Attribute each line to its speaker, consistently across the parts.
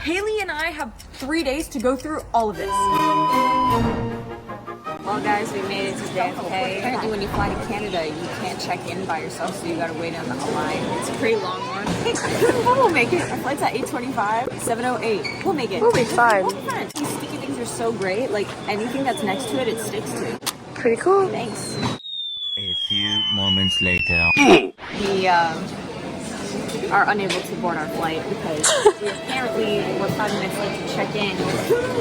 Speaker 1: Hayley and I have 3 days to go through all of this.
Speaker 2: Well guys, we made it to JFK. Apparently when you fly to Canada, you can't check in by yourself, so you gotta wait on the line. It's a pretty long one. We'll make it. Our flight's at 8:25, 7:08. We'll make it.
Speaker 3: We'll be fine.
Speaker 2: We'll be fine. These sticky things are so great. Like anything that's next to it, it sticks to.
Speaker 3: Pretty cool.
Speaker 2: Thanks.
Speaker 4: A few moments later.
Speaker 2: We are unable to board our flight because apparently we're 5 minutes late to check in.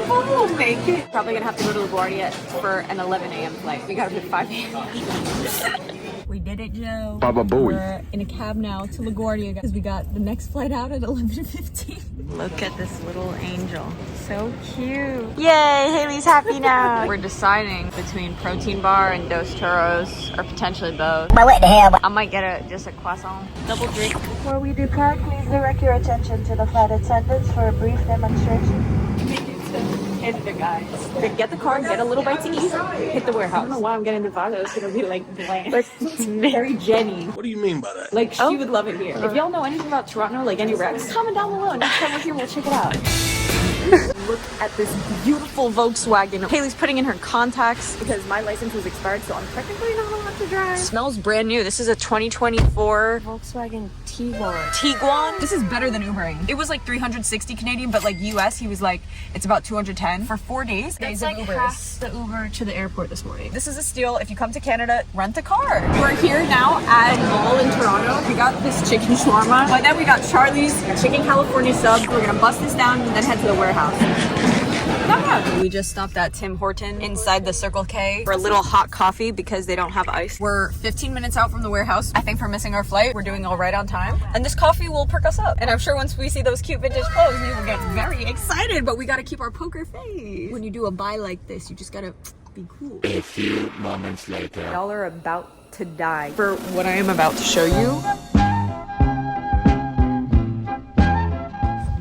Speaker 2: We'll make it. Probably gonna have to go to LaGuardia for an 11 a.m. flight. We gotta be 5 a.m. We did it, Joe.
Speaker 4: Baba Booey.
Speaker 2: We're in a cab now to LaGuardia because we got the next flight out at 11:15. Look at this little angel. So cute. Yay, Hayley's happy now. We're deciding between protein bar and dos churros, or potentially both.
Speaker 5: But what the hell?
Speaker 2: I might get just a croissant. Double drink.
Speaker 6: Before we depart, please direct your attention to the flight attendants for a brief demonstration.
Speaker 2: And the guys. Get the car, get a little bite to eat, hit the warehouse. I don't know why I'm getting the vibe that it's gonna be like bland. Like very Jenny.
Speaker 4: What do you mean by that?
Speaker 2: Like she would love it here. If y'all know anything about Toronto, like any Rex, comment down below. Next time we're here, we'll check it out. Look at this beautiful Volkswagen. Hayley's putting in her contacts because my license was expired, so I'm technically not allowed to drive. Smells brand new. This is a 2024
Speaker 3: Volkswagen Tiguan.
Speaker 2: Tiguan. This is better than Ubering. It was like 360 Canadian, but like US, he was like, it's about 210 for 4 days.
Speaker 3: That's like half the Uber to the airport this morning.
Speaker 2: This is a steal. If you come to Canada, rent a car. We're here now at Mall in Toronto. We got this chicken shawarma. By then we got Charlie's chicken California sub. We're gonna bust this down and then head to the warehouse. We just stopped at Tim Horton inside the Circle K for a little hot coffee because they don't have ice. We're 15 minutes out from the warehouse. I think for missing our flight, we're doing all right on time. And this coffee will perk us up. And I'm sure once we see those cute vintage clothes, we will get very excited, but we gotta keep our poker face. When you do a buy like this, you just gotta be cool.
Speaker 4: A few moments later.
Speaker 2: Y'all are about to die for what I am about to show you.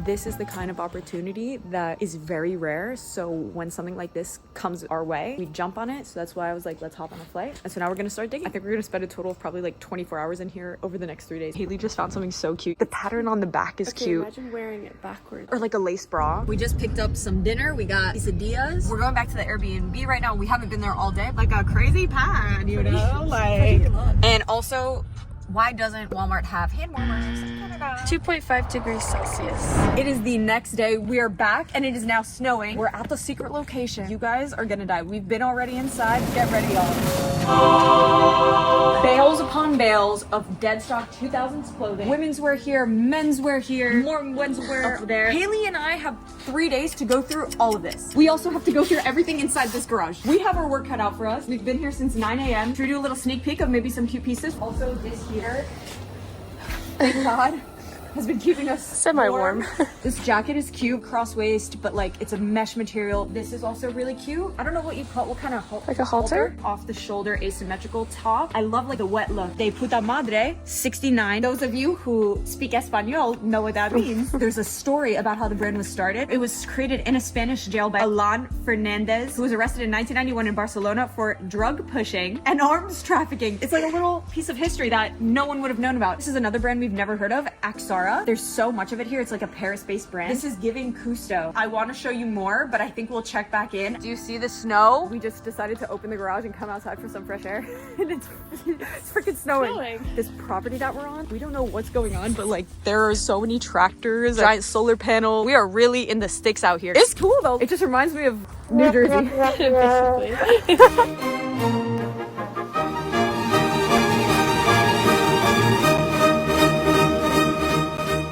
Speaker 2: This is the kind of opportunity that is very rare. So when something like this comes our way, we jump on it. So that's why I was like, let's hop on a flight. And so now we're gonna start digging. I think we're gonna spend a total of probably like 24 hours in here over the next 3 days. Hayley just found something so cute. The pattern on the back is cute.
Speaker 3: Imagine wearing it backwards.
Speaker 2: Or like a lace bra. We just picked up some dinner. We got quesadillas. We're going back to the Airbnb right now. We haven't been there all day. Like a crazy pad, you know? Like, and also, why doesn't Walmart have hand warmers in Canada?
Speaker 3: 2.5 degrees Celsius.
Speaker 2: It is the next day. We are back and it is now snowing. We're at the secret location. You guys are gonna die. We've been already inside. Get ready, y'all. Bales upon bales of dead stock 2000s clothing. Women's wear here, men's wear here, more men's wear up there.
Speaker 1: Hayley and I have 3 days to go through all of this.
Speaker 2: We also have to go through everything inside this garage. We have our work cut out for us. We've been here since 9 a.m. Should we do a little sneak peek of maybe some cute pieces? Also, this here, thank God, has been keeping us
Speaker 3: Semi-warm.
Speaker 2: This jacket is cute, cross waist, but like it's a mesh material. This is also really cute. I don't know what you call, what kind of
Speaker 3: Like a halter?
Speaker 2: Off the shoulder asymmetrical top. I love like the wet look. De puta madre, 69. Those of you who speak Espanol know what that means. There's a story about how the brand was started. It was created in a Spanish jail by Alan Fernandez, who was arrested in 1991 in Barcelona for drug pushing and arms trafficking. It's like a little piece of history that no one would have known about. This is another brand we've never heard of, Axara. There's so much of it here. It's like a Paris-based brand. This is giving Cousteau. I want to show you more, but I think we'll check back in. Do you see the snow? We just decided to open the garage and come outside for some fresh air. And it's freaking snowing. This property that we're on, we don't know what's going on, but like there are so many tractors, giant solar panel. We are really in the sticks out here. It's cool though. It just reminds me of New Jersey.
Speaker 3: Basically.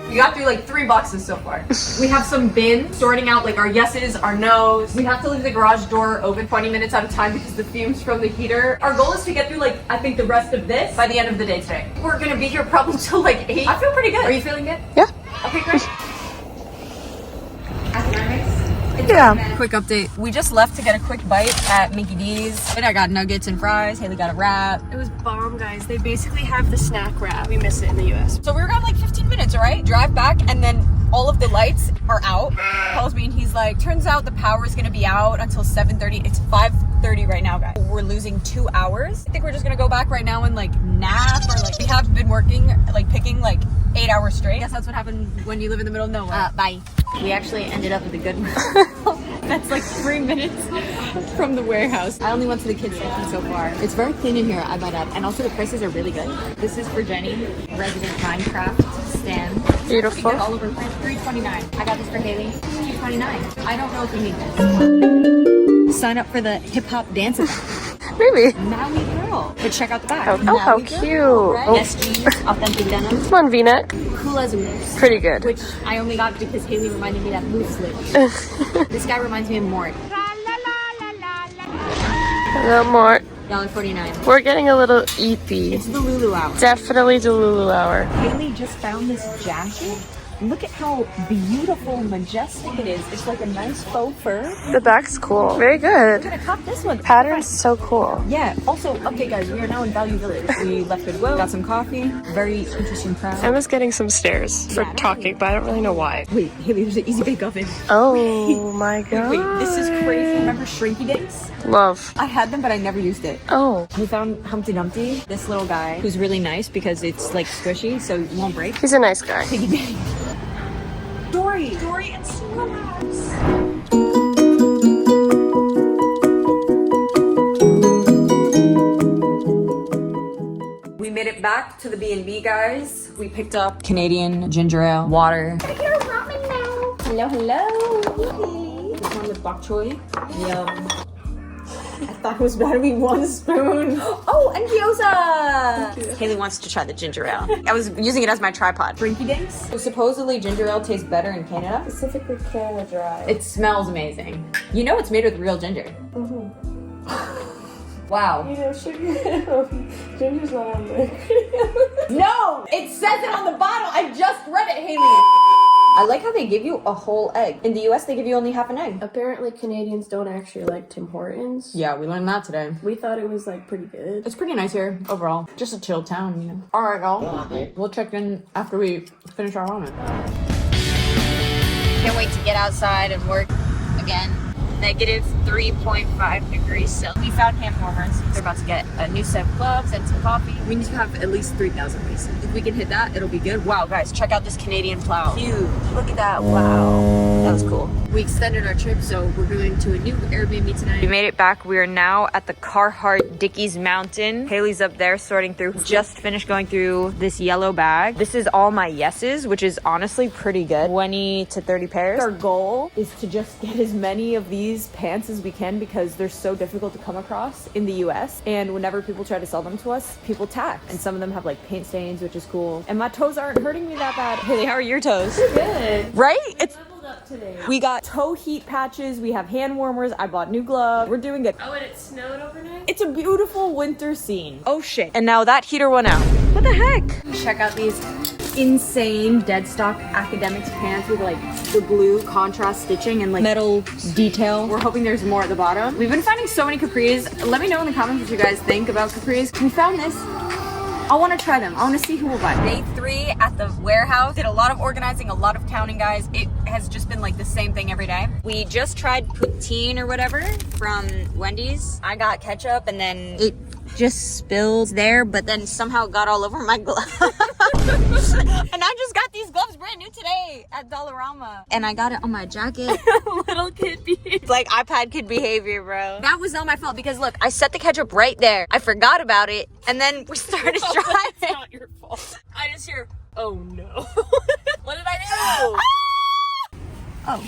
Speaker 2: We got through like 3 boxes so far. We have some bins sorting out like our yeses, our nos. We have to leave the garage door open 20 minutes at a time because the fumes from the heater. Our goal is to get through like, I think the rest of this by the end of the day today. We're gonna be here probably till like 8. I feel pretty good. Are you feeling good?
Speaker 3: Yeah.
Speaker 2: Okay, great.
Speaker 3: Yeah.
Speaker 2: Quick update. We just left to get a quick bite at Mickey D's. And I got nuggets and fries. Hayley got a wrap.
Speaker 3: It was bomb, guys. They basically have the snack wrap. We miss it in the US.
Speaker 2: So we were gone like 15 minutes, all right? Drive back and then all of the lights are out. He calls me and he's like, turns out the power is gonna be out until 7:30. It's 5:30 right now, guys. We're losing 2 hours. I think we're just gonna go back right now and like nap, or like we have been working, like picking like 8 hours straight. Guess that's what happens when you live in the middle of nowhere. Bye. We actually ended up at the good one. That's like 3 minutes from the warehouse. I only went to the kids section so far. It's very clean in here, I might add. And also the prices are really good. This is for Jenny, resident Minecraft stand.
Speaker 5: Beautiful.
Speaker 2: All over $3.29. I got this for Hayley, $2.29. I don't know if you need this. Sign up for the hip hop dance event.
Speaker 5: Maybe.
Speaker 2: Maui girl. But check out the back.
Speaker 5: Oh, how cute.
Speaker 2: Right?
Speaker 5: Oh.
Speaker 2: Yes, jeans, authentic denim.
Speaker 5: Come on, V-neck.
Speaker 2: Cool as a moose.
Speaker 5: Pretty good.
Speaker 2: Which I only got because Hayley reminded me that moose lives. This guy reminds me of Mort.
Speaker 5: A little more.
Speaker 2: $1.49.
Speaker 5: We're getting a little eepy.
Speaker 2: It's the Lulu hour.
Speaker 5: Definitely the Lulu hour.
Speaker 2: Hayley just found this jacket. Look at how beautiful, majestic it is. It's like a nice faux fur.
Speaker 5: The back's cool. Very
Speaker 2: We're
Speaker 5: good.
Speaker 2: gonna cop this one.
Speaker 5: Pattern's so cool.
Speaker 2: Yeah. Also, okay, guys, we are now in Value Village. We left Goodwill, got some coffee. Very interesting crowd.
Speaker 5: Emma's getting some stares for
Speaker 2: Yeah,
Speaker 5: talking, but I don't really know why.
Speaker 2: Wait, Hayley, there's an easy bake oven.
Speaker 5: Oh my god.
Speaker 2: Wait, this is crazy. Remember Shrinky Dinks?
Speaker 5: Love.
Speaker 2: I had them, but I never used it.
Speaker 5: Oh,
Speaker 2: We found Humpty Dumpty, this little guy, who's really nice because it's like squishy, so it won't break.
Speaker 5: he's a nice guy.
Speaker 2: Piggy bank. Dory and Snorlax. We made it back to the B&B, guys. We picked up Canadian ginger ale, water. Hello, hello. This one with bok choy. Yum. I thought it was about to be 1 spoon. Oh, and gyoza! Hayley wants to try the ginger ale. I was using it as my tripod. Shrinky Dinks. So supposedly ginger ale tastes better in Canada.
Speaker 3: Specifically Canada Dry.
Speaker 2: It smells amazing. You know it's made with real ginger. Wow.
Speaker 3: You know, sugar. Ginger's not on there.
Speaker 2: No! It says it on the bottle! I just read it, Hayley! I like how they give you a whole egg. In the US, they give you only half an egg.
Speaker 3: Apparently, Canadians don't actually like Tim Hortons.
Speaker 2: Yeah, we learned that today.
Speaker 3: We thought it was like pretty good.
Speaker 2: It's pretty nice here, overall. Just a chill town, you know. Alright, y'all. We'll check in after we finish our ramen. Can't wait to get outside and work again. Negative 3.5 degrees Celsius. We found hand warmers. They're about to get a new set of gloves and some coffee. We need to have at least 3,000 pieces. If we can hit that, it'll be good. Wow, guys, check out this Canadian plow. Huge. Look at that. Wow. That was cool. We extended our trip, so we're going to a new Airbnb tonight. We made it back. We are now at the Carhartt Dickies Mountain. Hayley's up there sorting through. Just finished going through this yellow bag. This is all my yeses, which is honestly pretty good. 20 to 30 pairs. Our goal is to just get as many of these pants as we can because they're so difficult to come across in the US, and whenever people try to sell them to us, people tax, and some of them have like paint stains, which is cool, and my toes aren't hurting me that bad. Hayley, how are your toes?
Speaker 3: Good.
Speaker 2: Right? It's
Speaker 3: Leveled up today.
Speaker 2: we got toe heat patches, we have hand warmers, I bought new gloves. We're doing good.
Speaker 3: Oh, and it snowed overnight?
Speaker 2: It's a beautiful winter scene. Oh shit. And now that heater went out. What the heck? Check out these insane dead stock academics pants with like the blue contrast stitching and like metal detail. We're hoping there's more at the bottom. We've been finding so many capris. Let me know in the comments what you guys think about capris. We found this. I want to try them. I want to see who will buy. Day 3 at the warehouse. Did a lot of organizing, a lot of counting, guys. It has just been like the same thing every day. We just tried poutine or whatever from Wendy's. I got ketchup and then it just spilled there, but then somehow got all over my glove. And I just got these gloves brand new today at Dollarama. And I got it on my jacket.
Speaker 3: Little kid behavior.
Speaker 2: Like iPad kid behavior, bro. That was not my fault because look, I set the ketchup right there. I forgot about it, and then we started driving.
Speaker 3: It's not your fault. I just hear, oh no. What did I do?
Speaker 2: Oh,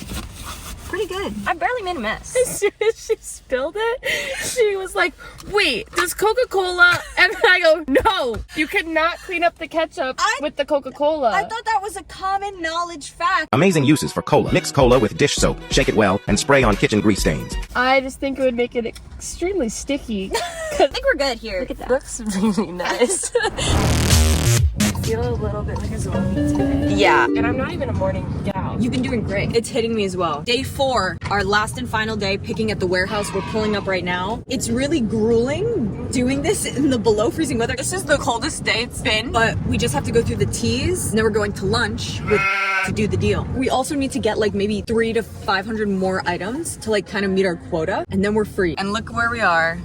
Speaker 2: pretty good. I barely made a mess.
Speaker 3: As soon as she spilled it, she was like, wait, does Coca-Cola? And then I go, no, you cannot clean up the ketchup with the Coca-Cola.
Speaker 2: I thought that was a common knowledge fact.
Speaker 7: Amazing uses for cola. Mix cola with dish soap, shake it well, and spray on kitchen grease stains.
Speaker 3: I just think it would make it extremely sticky.
Speaker 2: I think we're good here.
Speaker 3: Look at that.
Speaker 5: Looks really nice.
Speaker 3: I feel a little bit like a zombie today.
Speaker 2: Yeah.
Speaker 3: And I'm not even a morning gal.
Speaker 2: You've been doing great. It's hitting me as well. Day 4, our last and final day picking at the warehouse. We're pulling up right now. It's really grueling doing this in the below freezing weather. This is the coldest day it's been, but we just have to go through the teas, and then we're going to lunch with to do the deal. We also need to get like maybe 300 to 500 more items to like kind of meet our quota, and then we're free. And look where we are.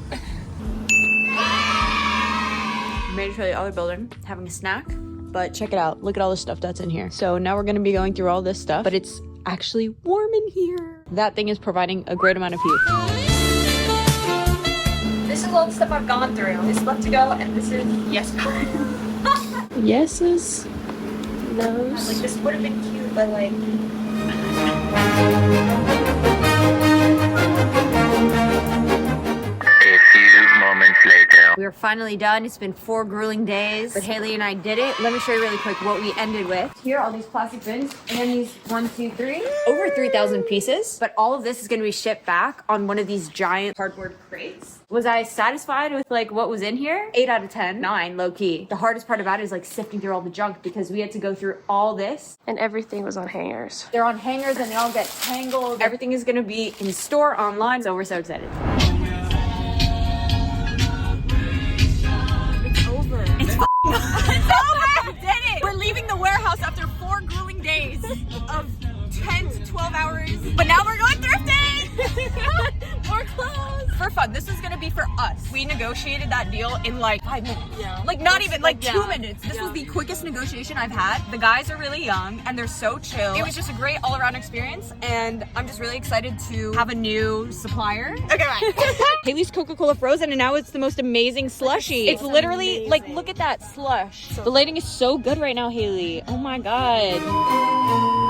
Speaker 2: Made it to the other building, having a snack. but check it out. Look at all the stuff that's in here. So now we're gonna be going through all this stuff, but it's actually warm in here. That thing is providing a great amount of heat. This is all the stuff I've gone through. This left to go, and this is yes.
Speaker 5: Yeses. No's.
Speaker 2: Like this would have been cute, but like.
Speaker 4: A few moments later.
Speaker 2: We are finally done. It's been 4 grueling days, but Hayley and I did it. Let me show you really quick what we ended with. Here are all these plastic bins, and then these 1, 2, 3, over 3,000 pieces. But all of this is going to be shipped back on one of these giant cardboard crates. Was I satisfied with like what was in here? 8 out of 10, 9 low key. The hardest part about it is like sifting through all the junk because we had to go through all this.
Speaker 5: And everything was on hangers.
Speaker 2: They're on hangers and they all get tangled. Everything is going to be in store online, so we're so excited. We're leaving the warehouse after 4 grueling days of 10 to 12 hours. But now we're going thrifting! More clothes! For fun. This is gonna be for us. We negotiated that deal in like 5 minutes. Yeah. Like not even, like 2 minutes. This was the quickest negotiation I've had. The guys are really young and they're so chill. It was just a great all-around experience and I'm just really excited to have a new supplier. Okay, right. Hayley's Coca-Cola frozen and now it's the most amazing slushie. It's literally, like, look at that slush. The lighting is so good right now, Hayley. Oh my god.